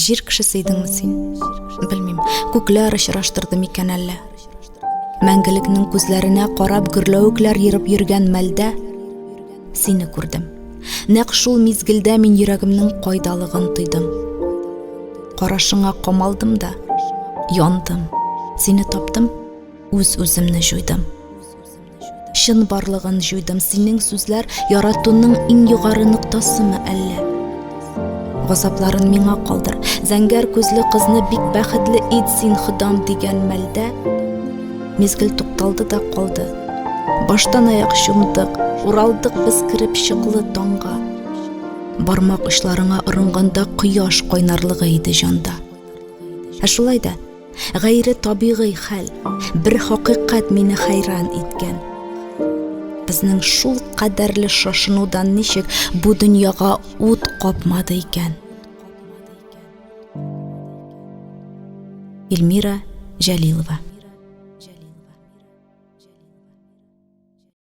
Жир кешесе идеңме син? Белмим, күкләр очраштырды микән әллә? Мәңгелекнең күзләренә карап гөрләвекләр йөреп йөргән мәлдә сине күрдем. Нәкъ шул мизгелдә мин йөрәгемнең кайдалыгын тойдым. Карашыңа камалдым да, яндым. Сине таптым, үз-үземне җуйдым. Шын барлыгын җуйдым. Синең сүзләр яратуның иң югары ноктасымы әллә? Газапларын миңа калдыр. Зәңгәр күзле кызны бик бәхетле ит син Ходам дигән мәлдә мизгел тукталды да калды. Баштан аяк чумдык, уралдык без кирип чыглы таңга. Бармак очларыңа ырынганда кояш кайнарлыгы иде җанда. Шулай да гайре табигый хәл, бер хакыйкать мине хайран иткән. Безнең шул кадәрле шашынудан ничек бу дөньяга ут капмады икән? Эльмира Җәлилова.